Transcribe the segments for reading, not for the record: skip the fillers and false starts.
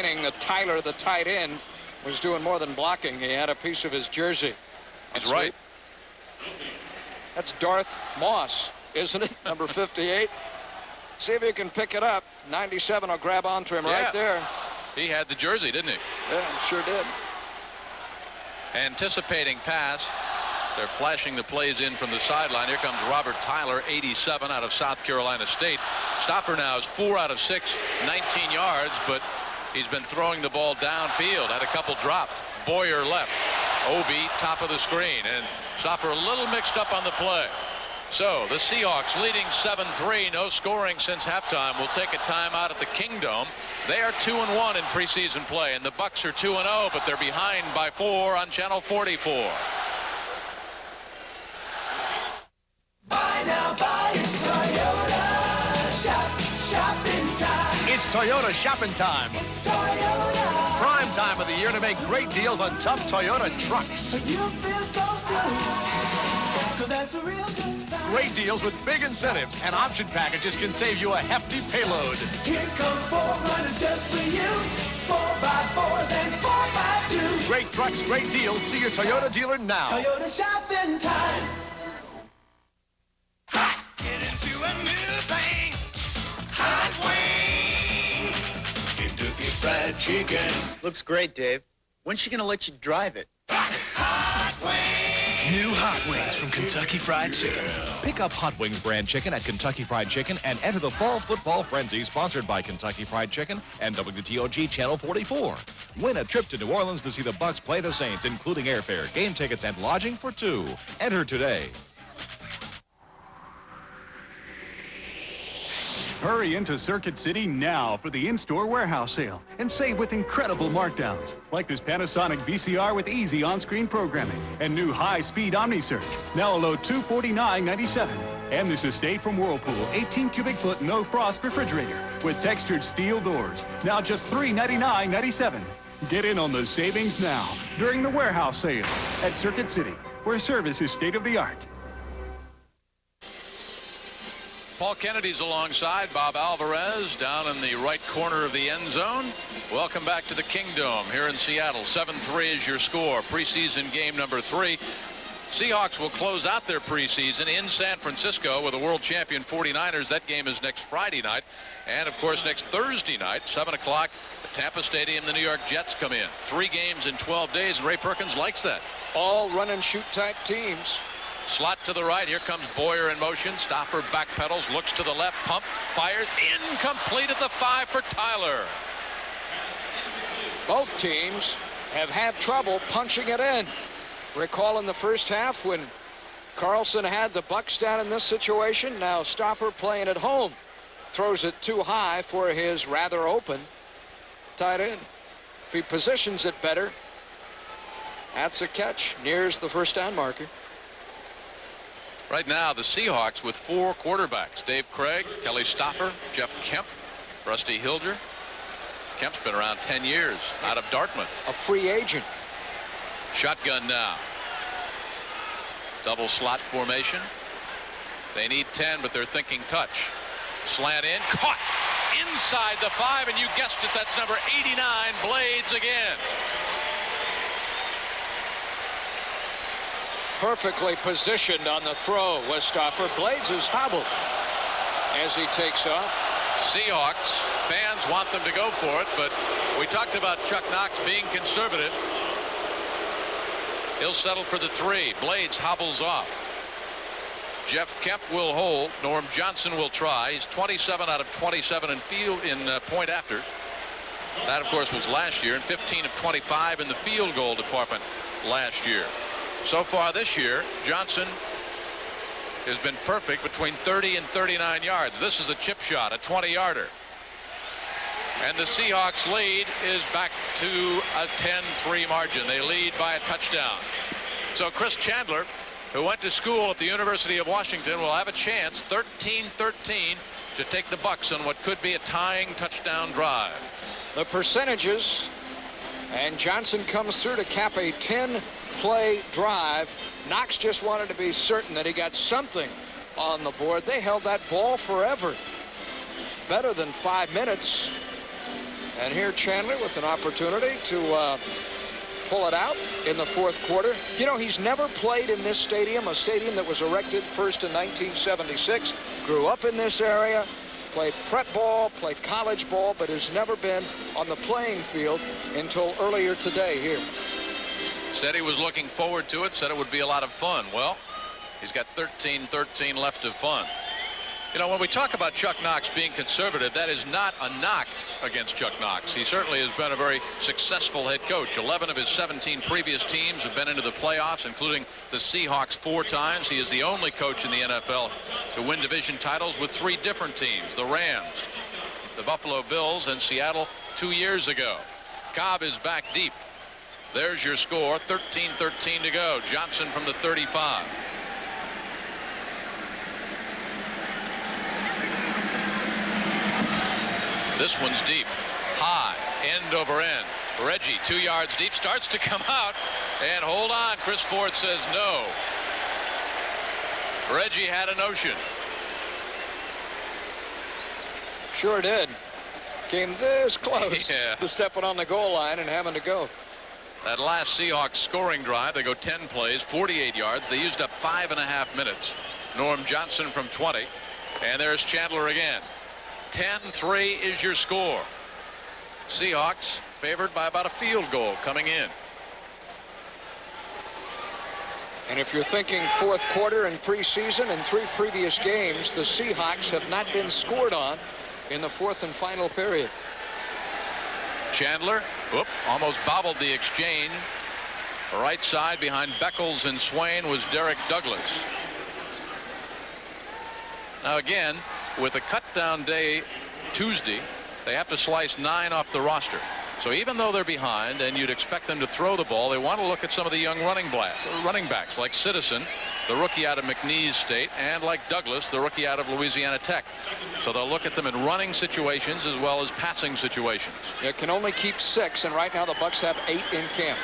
saying that Tyler, the tight end, was doing more than blocking. He had a piece of his jersey. He's right. That's Darth Moss, isn't it? Number 58. See if you can pick it up. 97 will grab onto him right there. He had the jersey, didn't he? Yeah, sure did. Anticipating pass. They're flashing the plays in from the sideline. Here comes Robert Tyler, 87, out of South Carolina State. Stopper now is 4 out of 6, 19 yards, but he's been throwing the ball downfield. Had a couple dropped. Boyer left. Obi top of the screen, and Stopper a little mixed up on the play. So the Seahawks leading 7-3, no scoring since halftime. Will take a timeout at the Kingdome. They are 2-1 in preseason play, and the Bucs are 2-0, but they're behind by 4 on channel 44. Buy now, buy it's Toyota. Shopping time. It's Toyota shopping time. It's Toyota. Prime time of the year to make great deals on tough Toyota trucks. You feel so good. 'Cause that's a real good sign. Great deals with big incentives, and option packages can save you a hefty payload. Here come 4Runners just for you. 4x4s and 4x2s. Great trucks, great deals. See your Toyota dealer now. Toyota shopping time. Get into a new thing. Hot Wings. Kentucky Fried Chicken. Looks great, Dave. When's she gonna let you drive it? Hot Wings. New Hot Wings from Kentucky Fried Chicken. Pick up Hot Wings brand chicken at Kentucky Fried Chicken and enter the Fall Football Frenzy sponsored by Kentucky Fried Chicken and WTOG Channel 44. Win a trip to New Orleans to see the Bucs play the Saints, including airfare, game tickets, and lodging for 2. Enter today. Hurry into Circuit City now for the in-store warehouse sale and save with incredible markdowns, like this Panasonic VCR with easy on-screen programming and new high-speed OmniSearch, now a low $249.97. And this Estate from Whirlpool 18 cubic foot no frost refrigerator with textured steel doors, now just $399.97. Get in on the savings now during the warehouse sale at Circuit City, where service is state-of-the-art. Paul Kennedy's alongside Bob Alvarez down in the right corner of the end zone. Welcome back to the Kingdome here in Seattle. 7-3 is your score. Preseason game number 3. Seahawks will close out their preseason in San Francisco with the world champion 49ers. That game is next Friday night. And, of course, next Thursday night, 7 o'clock at Tampa Stadium, the New York Jets come in. 3 games in 12 days, and Ray Perkins likes that. All run-and-shoot type teams. Slot to the right. Here comes Boyer in motion. Stopper backpedals, looks to the left, pump, fires, incomplete at the 5 for Tyler. Both teams have had trouble punching it in. Recall in the first half when Carlson had the Bucs down in this situation. Now Stopper playing at home. Throws it too high for his rather open tight end. If he positions it better, that's a catch. Nears the first down marker. Right now, the Seahawks with 4 quarterbacks. Dave Craig, Kelly Stopper, Jeff Kemp, Rusty Hilger. Kemp's been around 10 years, out of Dartmouth. A free agent. Shotgun now. Double slot formation. They need 10, but they're thinking touch. Slant in, caught inside the 5, and you guessed it, that's number 89, Blades again. Perfectly positioned on the throw was Stopper. Blades is hobbled as he takes off. Seahawks fans want them to go for it, but we talked about Chuck Knox being conservative. He'll settle for the 3. Blades hobbles off. Jeff Kemp will hold. Norm Johnson will try. He's 27 out of 27 in point after. That, of course, was last year, and 15 of 25 in the field goal department last year. So far this year, Johnson has been perfect between 30 and 39 yards. This is a chip shot, a 20-yarder. And the Seahawks lead is back to a 10-3 margin. They lead by a touchdown. So Chris Chandler, who went to school at the University of Washington, will have a chance, 13-13, to take the Bucs on what could be a tying touchdown drive. The percentages, and Johnson comes through to cap a 10-play drive. Knox just wanted to be certain that he got something on the board. They held that ball forever. Better than 5 minutes. And here Chandler with an opportunity to pull it out in the fourth quarter. You know, he's never played in this stadium, a stadium that was erected first in 1976. Grew up in this area, played prep ball, played college ball, but has never been on the playing field until earlier today here. Said he was looking forward to it, said it would be a lot of fun. Well, he's got 13 left of fun. You know, when we talk about Chuck Knox being conservative, that is not a knock against Chuck Knox. He certainly has been a very successful head coach. 11 of his 17 previous teams have been into the playoffs, including the Seahawks 4 times. He is the only coach in the NFL to win division titles with 3 different teams: the Rams, the Buffalo Bills, and Seattle 2 years ago. Cobb is back deep. There's your score. 13 to go. Johnson from the 35. This one's deep, high, end over end. Reggie 2 yards deep, starts to come out, and hold on. Chris Ford says no. Reggie had a notion. Sure did. Came this close to stepping on the goal line and having to go. That last Seahawks scoring drive, they go 10 plays, 48 yards. They used up 5.5 minutes. Norm Johnson from 20. And there's Chandler again. 10-3 is your score. Seahawks favored by about a field goal coming in. And if you're thinking fourth quarter in preseason, in 3 previous games, the Seahawks have not been scored on in the fourth and final period. Chandler, almost bobbled the exchange. Right side behind Beckles and Swain was Derek Douglas. Now again, with a cut down day Tuesday, they have to slice 9 off the roster. So even though they're behind and you'd expect them to throw the ball, they want to look at some of the young running backs like Citizen, the rookie out of McNeese State, and like Douglas, the rookie out of Louisiana Tech. So they'll look at them in running situations as well as passing situations. It can only keep 6, and right now the Bucs have 8 in camp.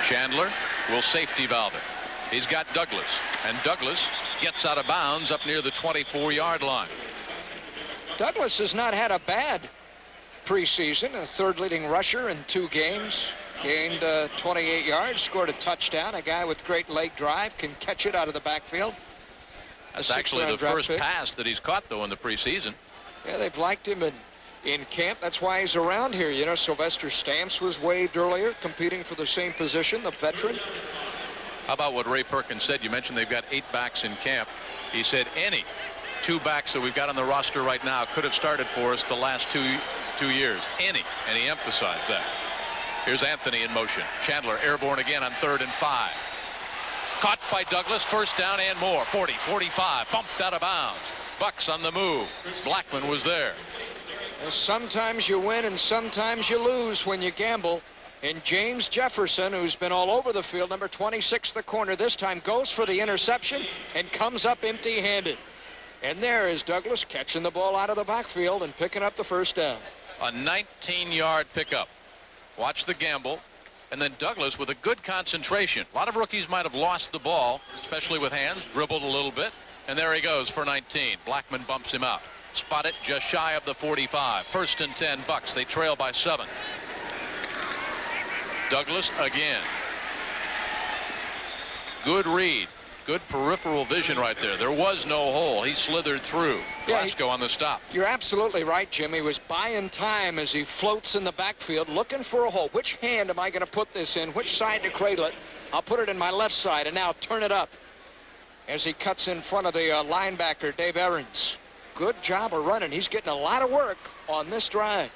Chandler will safety valve it. He's got Douglas, and Douglas gets out of bounds up near the 24-yard line. Douglas has not had a bad preseason. A 3rd leading rusher in 2 games. Gained 28 yards, scored a touchdown. A guy with great leg drive, can catch it out of the backfield. That's actually the first pass that he's caught, though, in the preseason. Yeah, they've liked him in camp. That's why he's around here. You know, Sylvester Stamps was waived earlier, competing for the same position, the veteran. How about what Ray Perkins said? You mentioned they've got 8 backs in camp. He said any 2 backs that we've got on the roster right now could have started for us the last two years. Any. And he emphasized that. Here's Anthony in motion. Chandler airborne again on 3rd and 5. Caught by Douglas. First down and more. 40, 45. Bumped out of bounds. Bucs on the move. Blackman was there. Well, sometimes you win and sometimes you lose when you gamble. And James Jefferson, who's been all over the field, number 26, the corner, this time goes for the interception and comes up empty-handed. And there is Douglas catching the ball out of the backfield and picking up the first down. A 19-yard pickup. Watch the gamble. And then Douglas with a good concentration. A lot of rookies might have lost the ball, especially with hands, dribbled a little bit. And there he goes for 19. Blackman bumps him out. Spot it just shy of the 45. 1st and 10 Bucs. They trail by 7. Douglas again. Good read. Good peripheral vision right there. There was no hole. He slithered through. Glasgow on the stop. You're absolutely right, Jim. He was buying time as he floats in the backfield looking for a hole. Which hand am I going to put this in? Which side to cradle it? I'll put it in my left side and now turn it up as he cuts in front of the linebacker, Dave Aarons. Good job of running. He's getting a lot of work on this drive.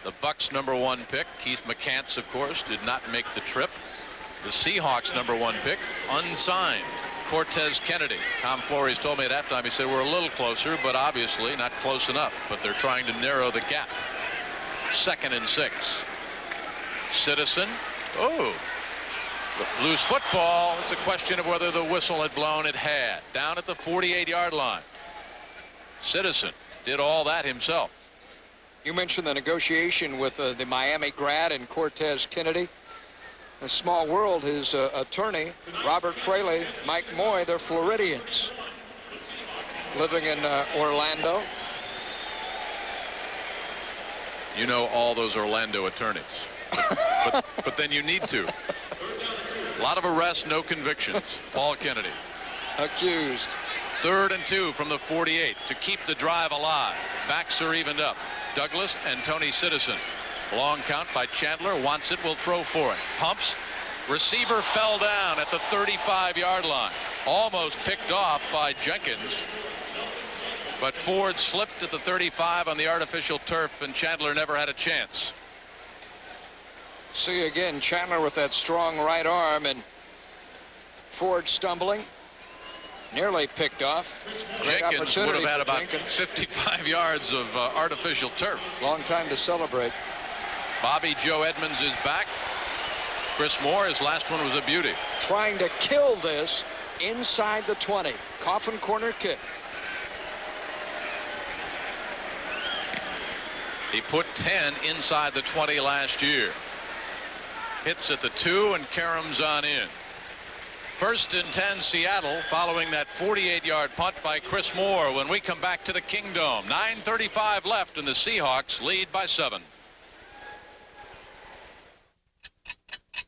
The Bucs' number 1 pick, Keith McCants, of course, did not make the trip. The Seahawks' number 1 pick, unsigned, Cortez Kennedy. Tom Flores told me at halftime, he said, we're a little closer, but obviously not close enough. But they're trying to narrow the gap. 2nd and 6. Citizen. Oh, loose football. It's a question of whether the whistle had blown. It had. Down at the 48-yard line. Citizen did all that himself. You mentioned the negotiation with the Miami grad and Cortez Kennedy. A small world, his attorney, Robert Fraley, Mike Moy, they're Floridians. living in Orlando. You know all those Orlando attorneys. But then you need to. A lot of arrests, no convictions. Paul Kennedy. Accused. 3rd and 2 from the 48 to keep the drive alive. Backs are evened up. Douglas and Tony Citizen. Long count by Chandler. Wants it, will throw for it. Pumps. Receiver fell down at the 35-yard line. Almost picked off by Jenkins. But Ford slipped at the 35 on the artificial turf, and Chandler never had a chance. See again, Chandler with that strong right arm, and Ford stumbling. Nearly picked off. Great Jenkins would have had about Jenkins. 55 yards of artificial turf. Long time to celebrate. Bobby Joe Edmonds is back. Chris Moore, his last one was a beauty. Trying to kill this inside the 20. Coffin corner kick. He put 10 inside the 20 last year. Hits at the 2 and caroms on in. 1st and 10 Seattle following that 48-yard punt by Chris Moore when we come back to the Kingdome. 9:35 left and the Seahawks lead by 7.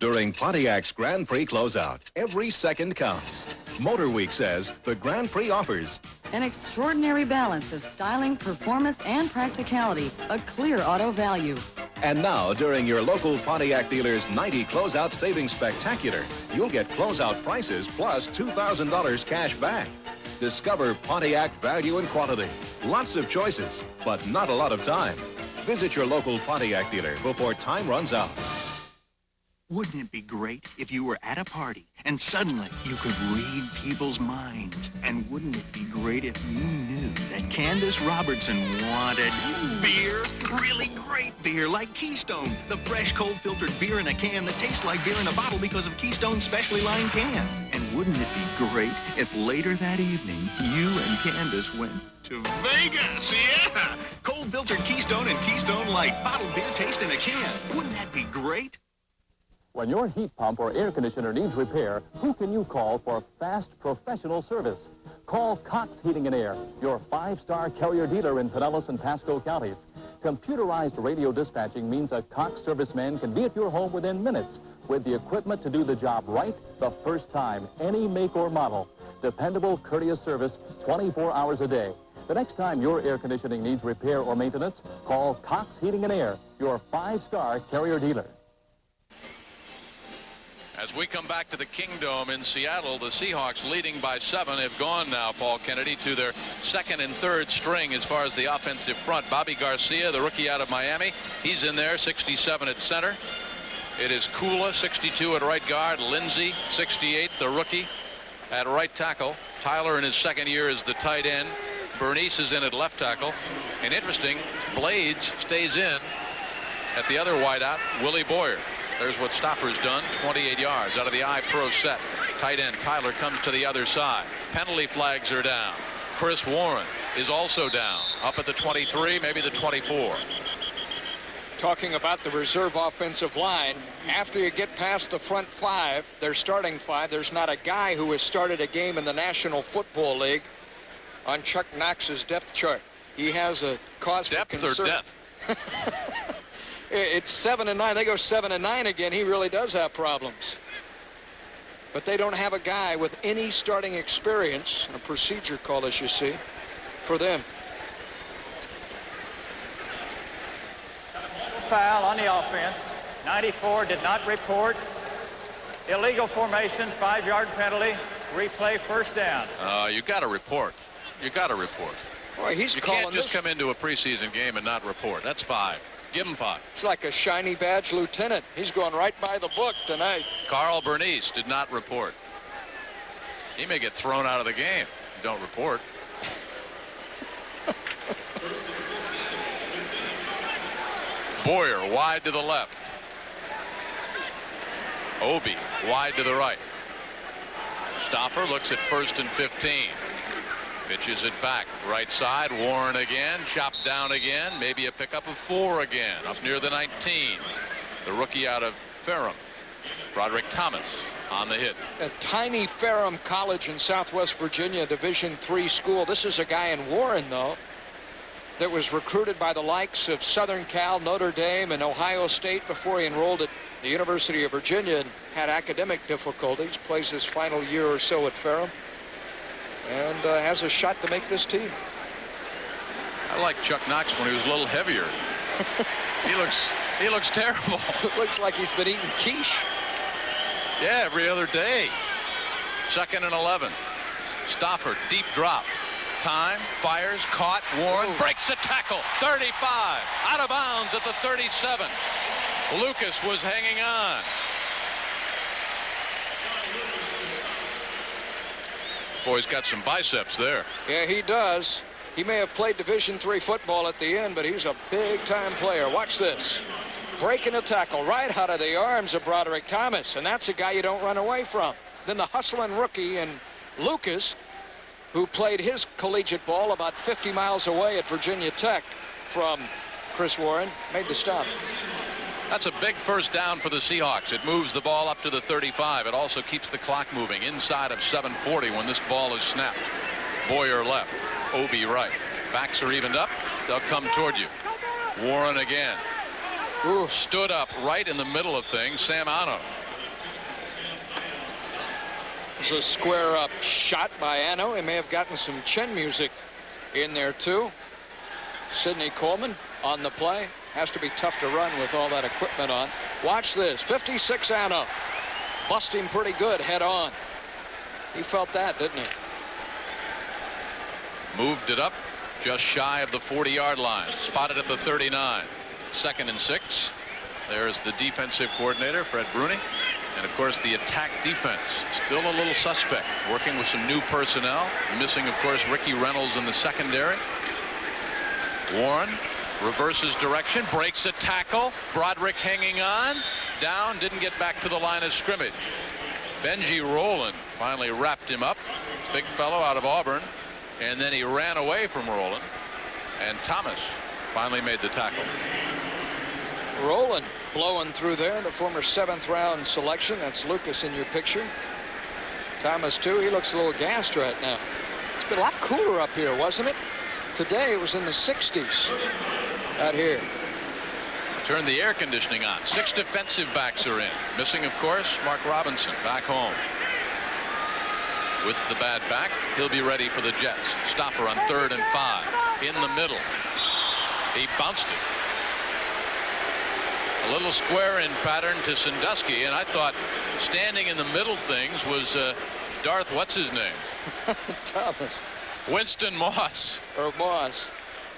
During Pontiac's Grand Prix closeout, every second counts. Motor Week says the Grand Prix offers an extraordinary balance of styling, performance, and practicality. A clear auto value. And now, during your local Pontiac dealer's 90 Closeout Savings Spectacular, you'll get closeout prices plus $2,000 cash back. Discover Pontiac value and quality. Lots of choices, but not a lot of time. Visit your local Pontiac dealer before time runs out. Wouldn't it be great if you were at a party and suddenly you could read people's minds? And wouldn't it be great if you knew that Candace Robertson wanted beer? Really great beer like Keystone, the fresh cold filtered beer in a can that tastes like beer in a bottle because of Keystone's specially lined can. And wouldn't it be great if later that evening you and Candace went to Vegas? Yeah! Cold filtered Keystone and Keystone Light bottled beer taste in a can. Wouldn't that be great? When your heat pump or air conditioner needs repair, who can you call for fast professional service? Call Cox Heating and Air, your 5-star Carrier dealer in Pinellas and Pasco counties. Computerized radio dispatching means a Cox serviceman can be at your home within minutes with the equipment to do the job right the first time, any make or model. Dependable, courteous service 24 hours a day. The next time your air conditioning needs repair or maintenance, call Cox Heating and Air, your 5-star Carrier dealer. As we come back to the Kingdome in Seattle, the Seahawks leading by 7 have gone now, Paul Kennedy, to their 2nd and 3rd string as far as the offensive front. Bobby Garcia, the rookie out of Miami, he's in there, 67 at center. It is Kula, 62 at right guard. Lindsey, 68, the rookie, at right tackle. Tyler in his 2nd year is the tight end. Bernice is in at left tackle. And interesting, Blades stays in at the other wideout, Willie Boyer. There's what Stopper's done, 28 yards out of the I-Pro set. Tight end Tyler comes to the other side. Penalty flags are down. Chris Warren is also down, up at the 23, maybe the 24. Talking about the reserve offensive line, after you get past the front 5, their starting 5, there's not a guy who has started a game in the National Football League on Chuck Knox's depth chart. He has a cause for concern. Depth or death? It's 7 and 9. They go 7 and 9 again. He really does have problems. But they don't have a guy with any starting experience, a procedure call, as you see, for them. Foul on the offense. 94 did not report. Illegal formation, 5-yard penalty. Replay, first down. You got to report. You got to report. Boy, you can't just come into a preseason game and not report. That's 5. Give him 5. It's like a shiny badge lieutenant. He's going right by the book tonight. Carl Bernice did not report. He may get thrown out of the game. Don't report. Boyer wide to the left. Obi wide to the right. Stopper looks at 1st and 15. Pitches it back, right side, Warren again, chopped down again, maybe a pickup of 4 again, up near the 19. The rookie out of Ferrum, Broderick Thomas. on the hit. A tiny Ferrum College in Southwest Virginia, Division III school. This is a guy in Warren, though, that was recruited by the likes of Southern Cal, Notre Dame, and Ohio State before he enrolled at the University of Virginia and had academic difficulties. Plays his final year or so at Ferrum and has a shot to make this team. I like Chuck Knox when he was a little heavier. He looks terrible. It looks like he's been eating quiche. Yeah, every other day. 2nd and 11. Stafford, deep drop. Time, fires, caught, Warren, breaks a tackle. 35, out of bounds at the 37. Lucas was hanging on. Boy's got some biceps there. Yeah, he does. He may have played Division III football at the end, but he's a big-time player. Watch this. Breaking a tackle right out of the arms of Broderick Thomas, and that's a guy you don't run away from. Then the hustling rookie and Lucas, who played his collegiate ball about 50 miles away at Virginia Tech from Chris Warren, made the stop. That's a big first down for the Seahawks. It moves the ball up to the 35. It also keeps the clock moving inside of 7:40 when this ball is snapped. Boyer left, Obi right. Backs are evened up. They'll come toward you. Warren again. Ooh. Stood up right in the middle of things. Sam Anno. It's a square up shot by Anno. He may have gotten some chin music in there too. Sidney Coleman on the play. Has to be tough to run with all that equipment on. Watch this. 56 Anno. Bust him pretty good head on. He felt that, didn't he? Moved it up just shy of the 40-yard line. Spotted at the 39. 2nd and 6. There's the defensive coordinator, Fred Bruni. And, of course, the attack defense. Still a little suspect. Working with some new personnel. Missing, of course, Ricky Reynolds in the secondary. Warren reverses direction. Breaks a tackle. Broderick hanging on. Down. Didn't get back to the line of scrimmage. Benji Rowland finally wrapped him up. Big fellow out of Auburn. And then he ran away from Rowland. And Thomas finally made the tackle. Rowland blowing through there, the former 7th round selection. That's Lucas in your picture. Thomas too. He looks a little gassed right now. It's been a lot cooler up here, wasn't it? Today it was in the 60s out here. Turn the air conditioning on. 6 defensive backs are in. Missing, of course, Mark Robinson back home. With the bad back, he'll be ready for the Jets. Stopper on 3rd and 5. In the middle. He bounced it. A little square in pattern to Sandusky, and I thought standing in the middle things was Darth what's his name? Thomas. Winston Moss. Or Moss.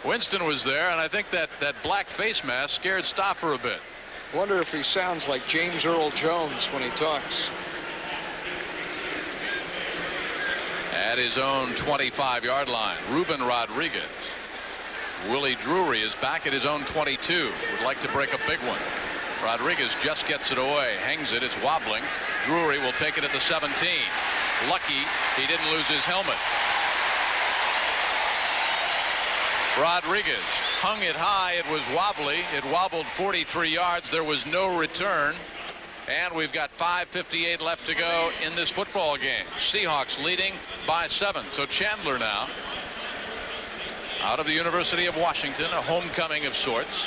Winston was there, and I think that black face mask scared Stopper a bit. Wonder if he sounds like James Earl Jones when he talks. At his own 25-yard line, Ruben Rodriguez. Willie Drury is back at his own 22. Would like to break a big one. Rodriguez just gets it away. Hangs it. It's wobbling. Drury will take it at the 17. Lucky he didn't lose his helmet. Rodriguez hung it high. It was wobbly. It wobbled 43 yards. There was no return. And we've got 5:58 left to go in this football game. Seahawks leading by 7. So Chandler now, out of the University of Washington, a homecoming of sorts,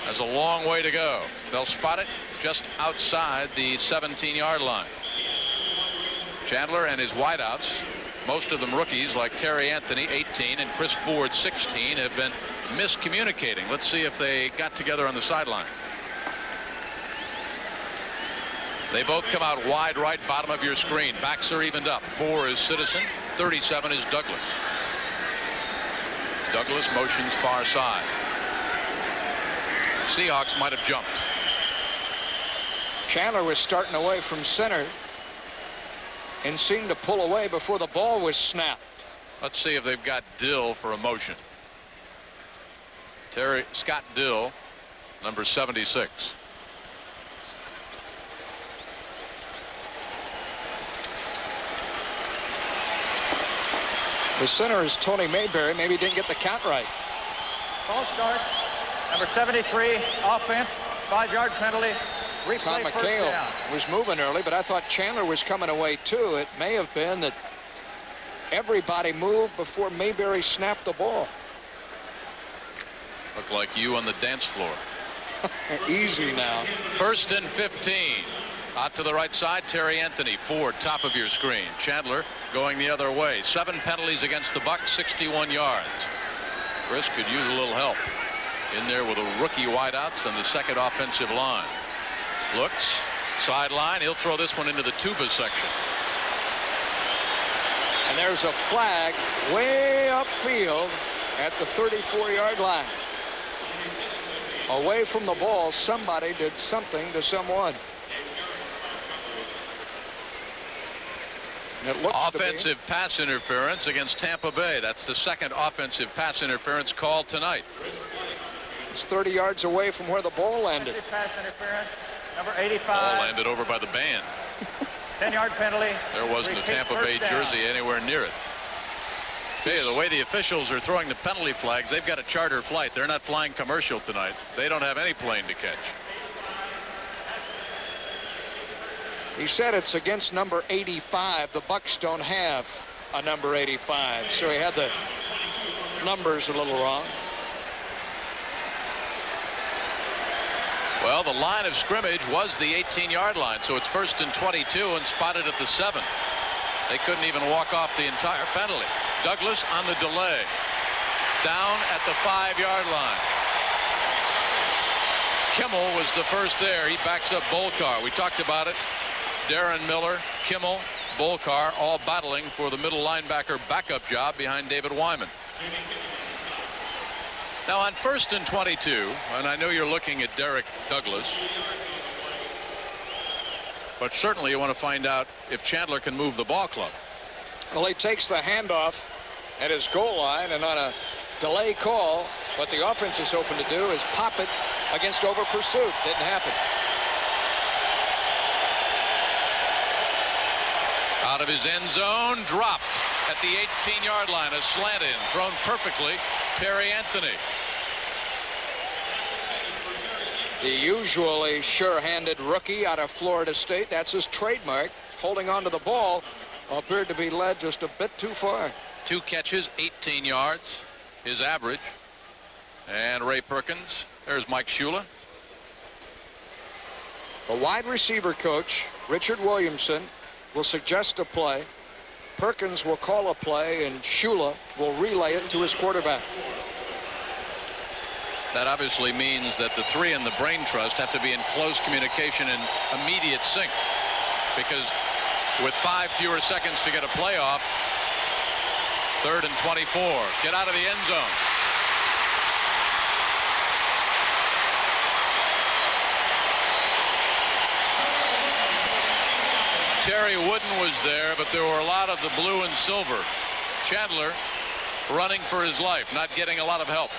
has a long way to go. They'll spot it just outside the 17-yard line. Chandler and his wideouts, most of them rookies like Terry Anthony, 18, and Chris Ford, 16, have been miscommunicating. Let's see if they got together on the sideline. They both come out wide right, bottom of your screen. Backs are evened up. 4 is Citizen. 37 is Douglas. Douglas motions far side. Seahawks might have jumped. Chandler was starting away from center and seemed to pull away before the ball was snapped. Let's see if they've got Dill for a motion. Scott Dill, number 76. The center is Tony Mayberry. Maybe didn't get the count right. False start. Number 73, offense, 5-yard penalty, Tom Replay first McHale down. was moving early, but I thought Chandler was coming away too. It may have been that everybody moved before Mayberry snapped the ball. Look like you on the dance floor. Easy now. 1st and 15. Out to the right side, Terry Anthony, Ford, top of your screen. Chandler going the other way. 7 penalties against the Bucs, 61 yards. Chris could use a little help in there with a rookie wideouts and the second offensive line. Looks, sideline. He'll throw this one into the tuba section. And there's a flag way upfield at the 34-yard line. Away from the ball, somebody did something to someone. And it looks offensive pass interference against Tampa Bay. That's the second offensive pass interference called tonight. It's 30 yards away from where the ball landed. Pass interference, number 85. Ball landed over by the band. 10-yard penalty. There wasn't a Tampa Bay jersey anywhere near it. Hey, the way the officials are throwing the penalty flags, they've got a charter flight. They're not flying commercial tonight. They don't have any plane to catch. He said it's against number 85. The Bucs don't have a number 85, so he had the numbers a little wrong. Well, the line of scrimmage was the 18-yard line, so it's 1st and 22 and spotted at the 7. They couldn't even walk off the entire penalty. Douglas on the delay. Down at the 5-yard line. Kimmel was the first there. He backs up Bolkar. We talked about it. Darren Miller, Kimmel, Bolkar all battling for the middle linebacker backup job behind David Wyman. Now on 1st and 22, and I know you're looking at Derek Douglas, but certainly you want to find out if Chandler can move the ball club. Well, he takes the handoff at his goal line, and on a delay call, what the offense is hoping to do is pop it against over pursuit. Didn't happen. Out of his end zone, dropped at the 18-yard line, a slant in, thrown perfectly, Terry Anthony. The usually sure-handed rookie out of Florida State, that's his trademark, holding on to the ball, appeared to be led just a bit too far. 2 catches, 18 yards, his average. And Ray Perkins, there's Mike Shula. The wide receiver coach, Richard Williamson, will suggest a play. Perkins will call a play, and Shula will relay it to his quarterback. That obviously means that the 3 in the brain trust have to be in close communication and immediate sync, because with 5 fewer seconds to get a playoff, 3rd and 24. Get out of the end zone. Terry Wooden was there, but there were a lot of the blue and silver. Chandler running for his life, not getting a lot of help.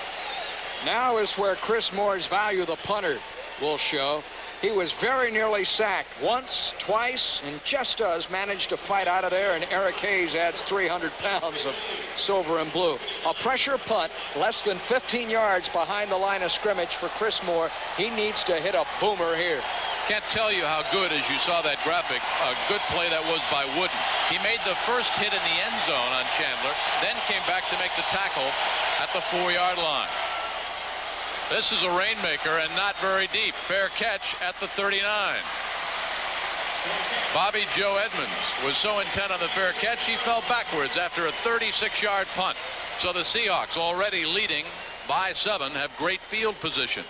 Now is where Chris Moore's value, the punter, will show. He was very nearly sacked once, twice, and just does manage to fight out of there, and Eric Hayes adds 300 pounds of silver and blue. A pressure punt, less than 15 yards behind the line of scrimmage for Chris Moore. He needs to hit a boomer here. Can't tell you how good, as you saw that graphic, a good play that was by Wooden. He made the first hit in the end zone on Chandler, then came back to make the tackle at the 4-yard line. This is a rainmaker and not very deep. Fair catch at the 39. Bobby Joe Edmonds was so intent on the fair catch he fell backwards after a 36-yard punt. So the Seahawks, already leading by 7, have great field position.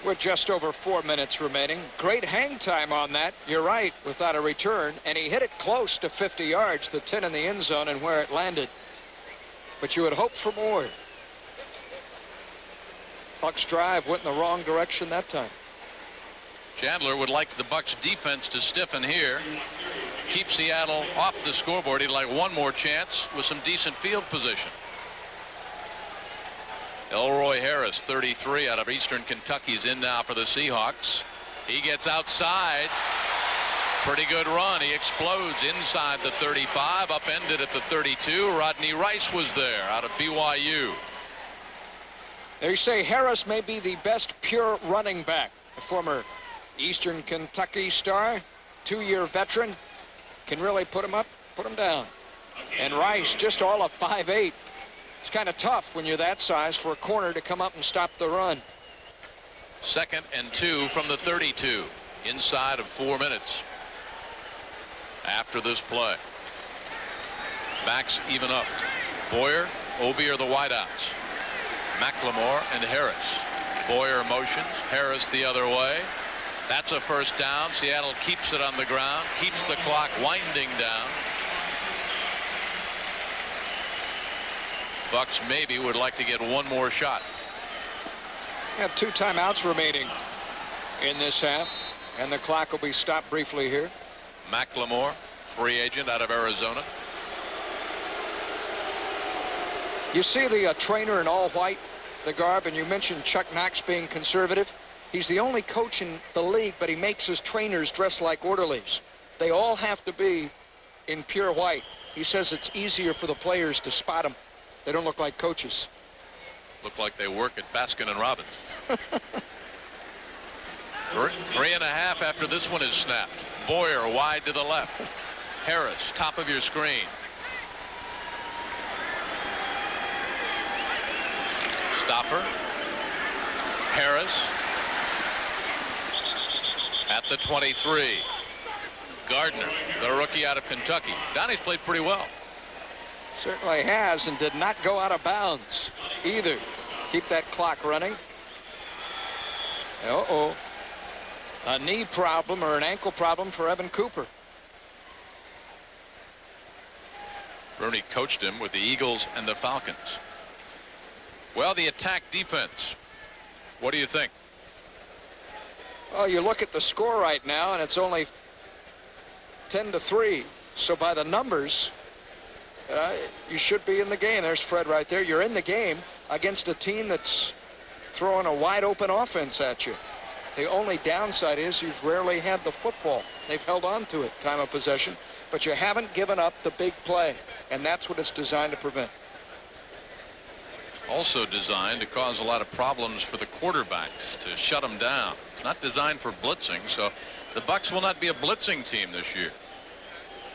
With just over 4 minutes remaining. Great hang time on that. You're right, without a return. And he hit it close to 50 yards, the 10 in the end zone and where it landed. But you would hope for more. Bucs drive went in the wrong direction that time. Chandler would like the Bucs defense to stiffen here. Keep Seattle off the scoreboard. He'd like one more chance with some decent field position. Elroy Harris, 33, out of Eastern Kentucky, is in now for the Seahawks. He gets outside. Pretty good run. He explodes inside the 35, upended at the 32. Rodney Rice was there out of BYU. They say Harris may be the best pure running back a former Eastern Kentucky star, 2-year veteran, can really put him up, put him down. And Rice, just all of 5'8". It's kind of tough when you're that size for a corner to come up and stop the run. 2nd and 2 from the 32 inside of 4 minutes after this play. Backs even up. Boyer, Obie are the wideouts. McLemore and Harris. Boyer motions, Harris the other way. That's a first down. Seattle keeps it on the ground, keeps the clock winding down. Bucks maybe would like to get one more shot. Have 2 timeouts remaining in this half, and the clock will be stopped briefly here. McLemore, free agent out of Arizona. You see the trainer in all white, the garb, and you mentioned Chuck Knox being conservative. He's the only coach in the league, but he makes his trainers dress like orderlies. They all have to be in pure white. He says it's easier for the players to spot them. They don't look like coaches. Look like they work at Baskin and Robbins. 3.5 after this one is snapped. Boyer wide to the left. Harris, top of your screen. Stopper. Harris at the 23. Gardner, the rookie out of Kentucky. Donnie's played pretty well. Certainly has, and did not go out of bounds either. Keep that clock running. Uh-oh. A knee problem or an ankle problem for Evan Cooper. Rooney coached him with the Eagles and the Falcons. Well, the attack defense. What do you think? Well, you look at the score right now, and it's only 10-3. So by the numbers, you should be in the game. There's Fred right there. You're in the game against a team that's throwing a wide open offense at you. The only downside is you've rarely had the football. They've held on to it, time of possession, but you haven't given up the big play, and that's what it's designed to prevent. Also designed to cause a lot of problems for the quarterbacks, to shut them down. It's not designed for blitzing, so the Bucs will not be a blitzing team this year.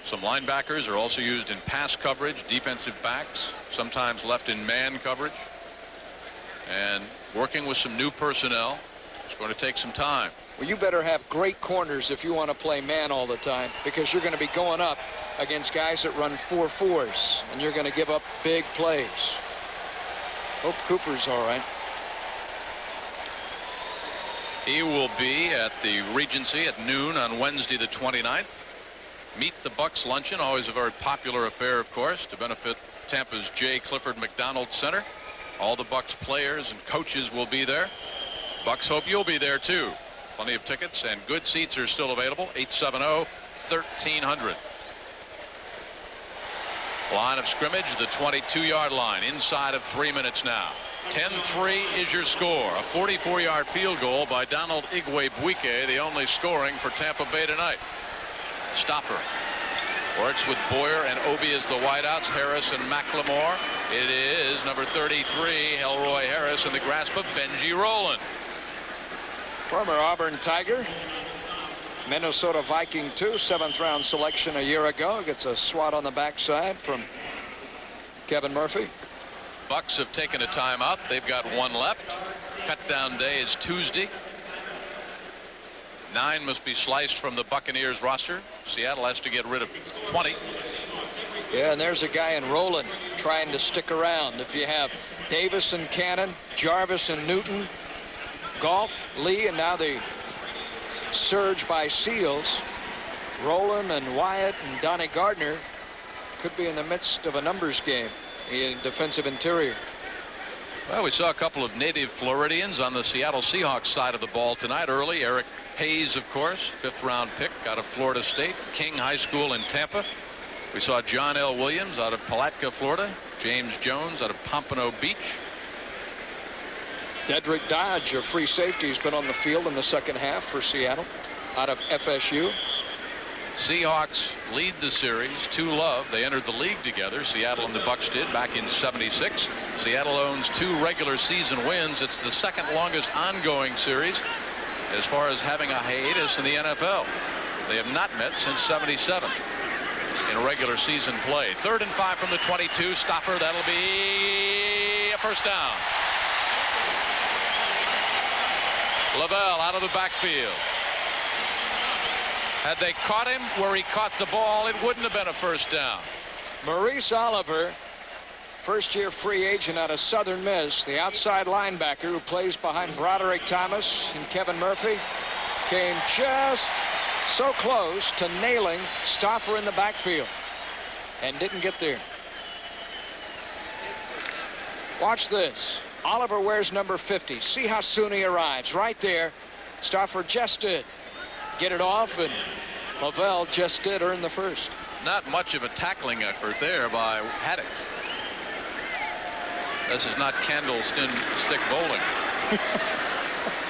Some linebackers are also used in pass coverage, defensive backs, sometimes left in man coverage. And working with some new personnel, it's going to take some time. Well, you better have great corners if you want to play man all the time, because you're going to be going up against guys that run 4-4s, and you're going to give up big plays. Hope Cooper's all right. He will be at the Regency at noon on Wednesday the 29th. Meet the Bucs luncheon, always a very popular affair, of course, to benefit Tampa's J. Clifford McDonald Center. All the Bucs players and coaches will be there. Bucs hope you'll be there too. Plenty of tickets and good seats are still available. 870-1300. Line of scrimmage, the 22-yard line, inside of 3 minutes now. 10-3 is your score. A 44-yard field goal by Donald Igwe-Buike, the only scoring for Tampa Bay tonight. Stopper works with Boyer and Obie as the wideouts. Harris and McLemore. It is number 33, Elroy Harris, in the grasp of Benji Rowland. Former Auburn Tiger, Minnesota Viking too, 7th round selection a year ago. Gets a swat on the backside from Kevin Murphy. Bucs have taken a timeout. They've got one left. Cut down day is Tuesday. 9 must be sliced from the Buccaneers roster. Seattle has to get rid of 20. Yeah, and there's a guy in Rowland trying to stick around. If you have Davis and Cannon, Jarvis and Newton, Goff, Lee, and now the surge by Seals, Rowland and Wyatt and Donnie Gardner could be in the midst of a numbers game in defensive interior. Well, we saw a couple of native Floridians on the Seattle Seahawks side of the ball tonight early. Eric Hayes, of course, 5th round pick out of Florida State, King High School in Tampa. We saw John L. Williams out of Palatka, Florida. James Jones out of Pompano Beach. Dedrick Dodge, a free safety, has been on the field in the second half for Seattle out of FSU. Seahawks lead the series 2-0. They entered the league together. Seattle and the Bucs did back in '76. Seattle owns 2 regular season wins. It's the second longest ongoing series. as far as having a hiatus in the NFL. They have not met since '77 in regular season play. 3rd and 5 from the 22. Stopper. That'll be a first down. Loville out of the backfield. Had they caught him where he caught the ball, it wouldn't have been a first down. Maurice Oliver, first-year free agent out of Southern Miss, the outside linebacker who plays behind Broderick Thomas and Kevin Murphy, came just so close to nailing Stoffer in the backfield and didn't get there. Watch this. Oliver wears number 50. See how soon he arrives. Right there. Stoffer just did get it off, and Loville just did earn the first. Not much of a tackling effort there by Haddix. This is not candlestick bowling.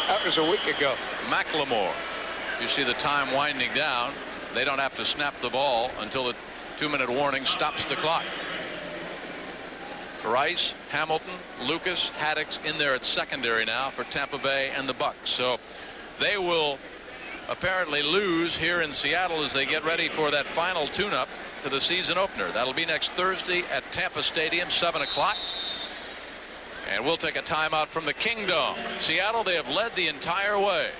That was a week ago. McLemore. You see the time winding down. They don't have to snap the ball until the 2-minute warning stops the clock. Rice, Hamilton, Lucas, Haddix in there at secondary now for Tampa Bay and the Bucs. So they will apparently lose here in Seattle as they get ready for that final tune-up to the season opener. That'll be next Thursday at Tampa Stadium, 7 o'clock. And we'll take a timeout from the Kingdome. Seattle, they have led the entire way.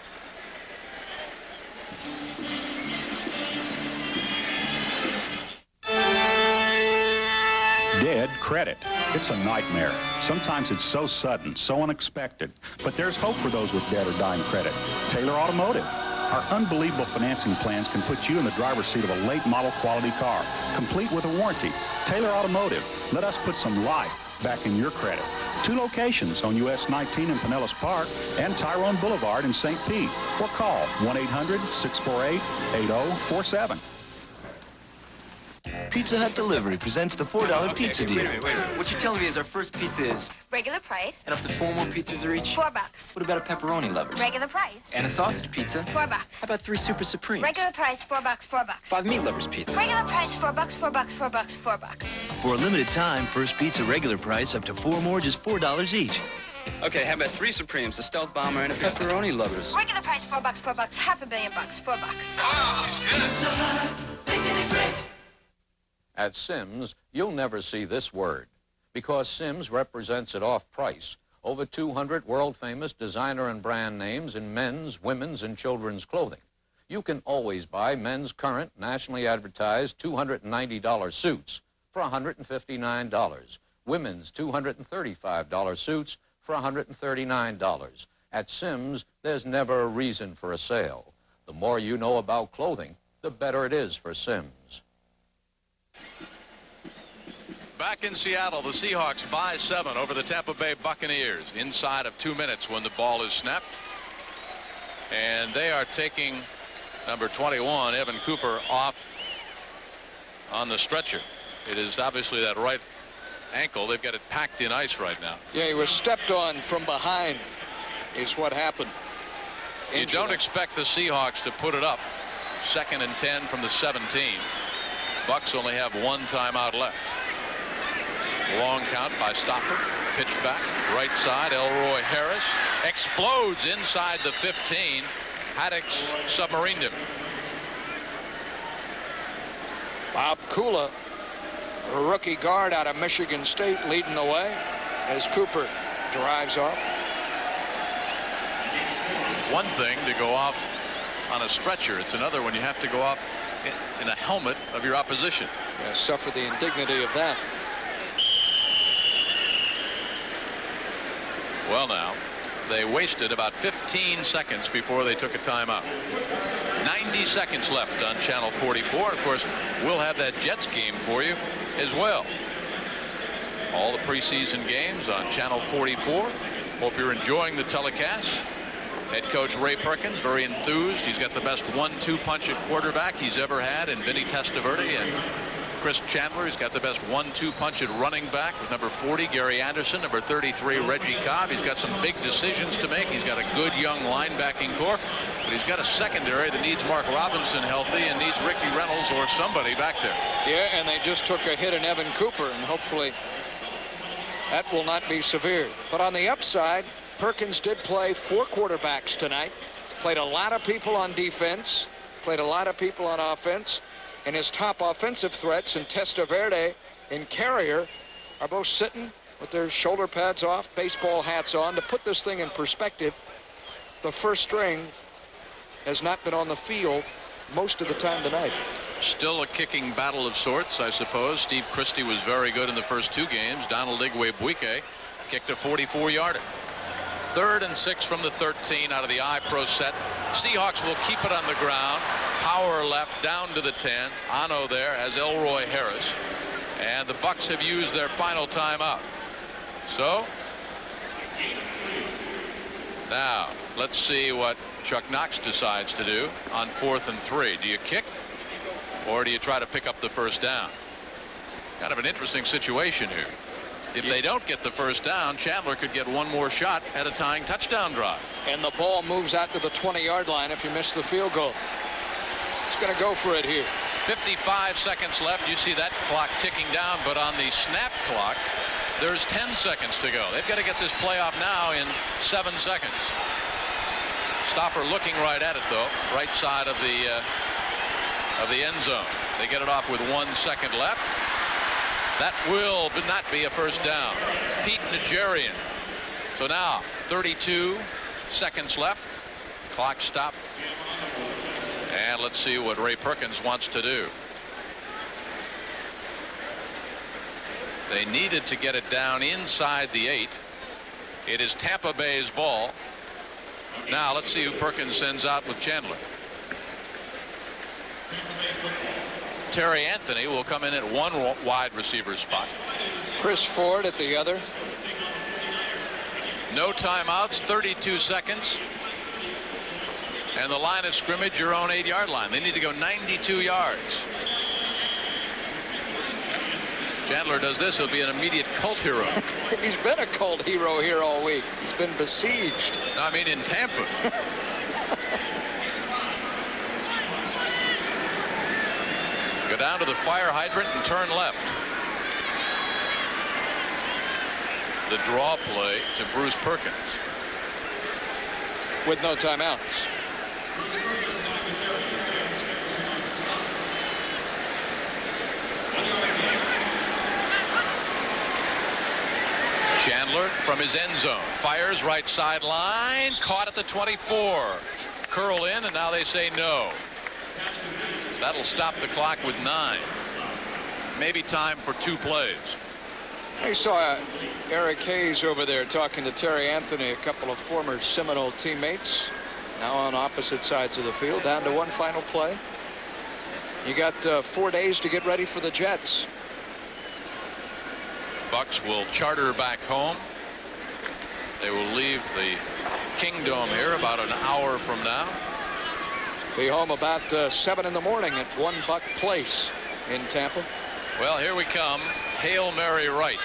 Dead credit. It's a nightmare. Sometimes it's so sudden, so unexpected. But there's hope for those with dead or dying credit. Taylor Automotive. Our unbelievable financing plans can put you in the driver's seat of a late model quality car, complete with a warranty. Taylor Automotive. Let us put some life back in your credit. 2 locations on US 19 in Pinellas Park and Tyrone Boulevard in St. Pete. Or call 1-800-648-8047. Pizza Hut Delivery presents the $4 pizza deal. Wait a minute. What you're telling me is our first pizza is regular price. And up to 4 more pizzas are each? $4. What about a pepperoni lovers? Regular price. And a sausage pizza? $4. How about 3 super supremes? Regular price, $4, $4. 5 meat lovers pizzas? Regular price, $4, $4, $4, $4. For a limited time, first pizza regular price up to 4 more, just $4 each. Okay, how about 3 supremes, a stealth bomber, and a pepperoni lovers? Regular price, $4, $4, $500 million, $4. At Simms, you'll never see this word, because Simms represents it off price. Over 200 world-famous designer and brand names in men's, women's, and children's clothing. You can always buy men's current, nationally advertised $290 suits for $159. Women's $235 suits for $139. At Simms, there's never a reason for a sale. The more you know about clothing, the better it is for Simms. Back in Seattle, the Seahawks by 7 over the Tampa Bay Buccaneers inside of 2 minutes when the ball is snapped. And they are taking number 21, Evan Cooper, off on the stretcher. It is obviously that right ankle. They've got it packed in ice right now. Yeah, he was stepped on from behind is what happened. You don't expect the Seahawks to put it up. 2nd and 10 from the 17. Bucs only have 1 timeout left. Long count by Stopper. Pitch back, right side. Elroy Harris explodes inside the 15. Haddix submarined him. Bob Kula, a rookie guard out of Michigan State, leading the way as Cooper drives off. One thing to go off on a stretcher. It's another when you have to go off in a helmet of your opposition. Yeah, suffer the indignity of that. Well, now, they wasted about 15 seconds before they took a timeout. 90 seconds left on Channel 44. Of course, we'll have that Jets game for you as well. All the preseason games on Channel 44. Hope you're enjoying the telecast. Head coach Ray Perkins, very enthused. He's got the best 1-2 punch at quarterback he's ever had in Vinny Testaverde and Chris Chandler. He's got the best 1-2 punch at running back with number 40, Gary Anderson, number 33, Reggie Cobb. He's got some big decisions to make. He's got a good young linebacking corps, but he's got a secondary that needs Mark Robinson healthy and needs Ricky Reynolds or somebody back there. Yeah, and they just took a hit in Evan Cooper, and hopefully that will not be severe. But on the upside, Perkins did play 4 quarterbacks tonight. Played a lot of people on defense, played a lot of people on offense, and his top offensive threats in Testaverde and Carrier are both sitting with their shoulder pads off, baseball hats on. To put this thing in perspective, the first string has not been on the field most of the time tonight. Still a kicking battle of sorts, I suppose. Steve Christie was very good in the first 2 games. Donald Igwebuike kicked a 44-yarder. 3rd and 6 from the 13 out of the I-Pro set. Seahawks will keep it on the ground. Power left down to the 10. Ano there as Elroy Harris. And the Bucs have used their final timeout. So now let's see what Chuck Knox decides to do on 4th and 3. Do you kick or do you try to pick up the first down? Kind of an interesting situation here. If they don't get the first down, Chandler could get one more shot at a tying touchdown drive. And the ball moves out to the 20-yard line if you miss the field goal. He's going to go for it here. 55 seconds left. You see that clock ticking down, but on the snap clock, there's 10 seconds to go. They've got to get this playoff now in 7 seconds. Stopper looking right at it, though, right side of the end zone. They get it off with 1 second left. That will not be a first down. Pete Nigerian. So now 32 seconds left. Clock stopped. And let's see what Ray Perkins wants to do. They needed to get it down inside the 8. It is Tampa Bay's ball. Now let's see who Perkins sends out with Chandler. Terry Anthony will come in at one wide receiver spot. Chris Ford at the other. No timeouts, 32 seconds. And the line of scrimmage, your own 8-yard line. They need to go 92 yards. Chandler does this, he'll be an immediate cult hero. He's been a cult hero here all week. He's been besieged. I mean, in Tampa. Go down to the fire hydrant and turn left. The draw play to Bruce Perkins. With no timeouts. Chandler from his end zone. Fires right sideline. Caught at the 24. Curl in, and now they say no. That'll stop the clock with 9. Maybe time for 2 plays. I saw Eric Hayes over there talking to Terry Anthony, a couple of former Seminole teammates, now on opposite sides of the field, down to one final play. You got 4 days to get ready for the Jets. Bucs will charter back home. They will leave the Kingdome here about an hour from now. Be home about 7 in the morning at One Buck Place in Tampa. Well, here we come. Hail Mary right.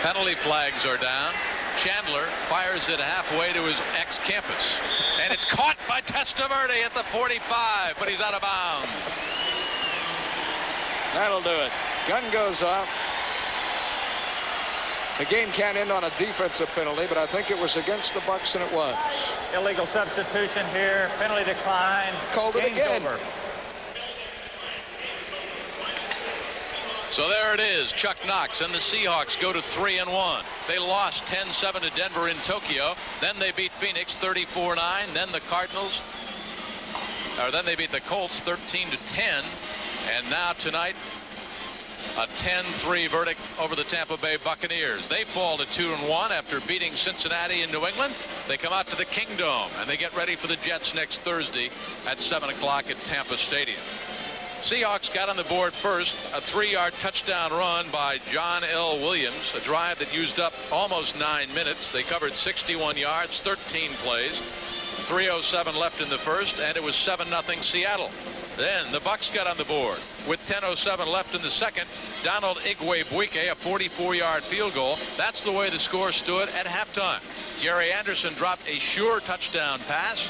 Penalty flags are down. Chandler fires it halfway to his ex-campus. And it's caught by Testaverde at the 45, but he's out of bounds. That'll do it. Gun goes off. The game can't end on a defensive penalty, but I think it was against the Bucs, and it was. Illegal substitution here. Penalty decline. Called it again. Over. So there it is. Chuck Knox and the Seahawks go to 3-1. They lost 10-7 to Denver in Tokyo. Then they beat Phoenix 34-9. Then the Cardinals, or then they beat the Colts 13-10. And now tonight, a 10-3 verdict over the Tampa Bay Buccaneers. They fall to 2-1 after beating Cincinnati in New England. They come out to the Kingdome, and they get ready for the Jets next Thursday at 7 o'clock at Tampa Stadium. Seahawks got on the board first, a 3-yard touchdown run by John L. Williams, a drive that used up almost 9 minutes. They covered 61 yards, 13 plays, 3:07 left in the first, and it was 7-0 Seattle. Then the Bucs got on the board with 10:07 left in the second. Donald Igwebuike, a 44-yard field goal. That's the way the score stood at halftime. Gary Anderson dropped a sure touchdown pass,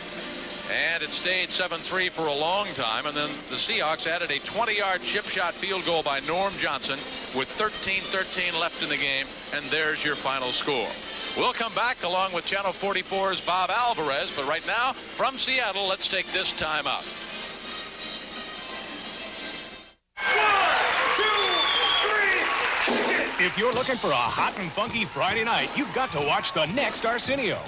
and it stayed 7-3 for a long time. And then the Seahawks added a 20-yard chip shot field goal by Norm Johnson with 13-13 left in the game, and there's your final score. We'll come back along with Channel 44's Bob Alvarez. But right now, from Seattle, let's take this time out. 1, 2, 3, kick it! If you're looking for a hot and funky Friday night, you've got to watch the next Arsenio.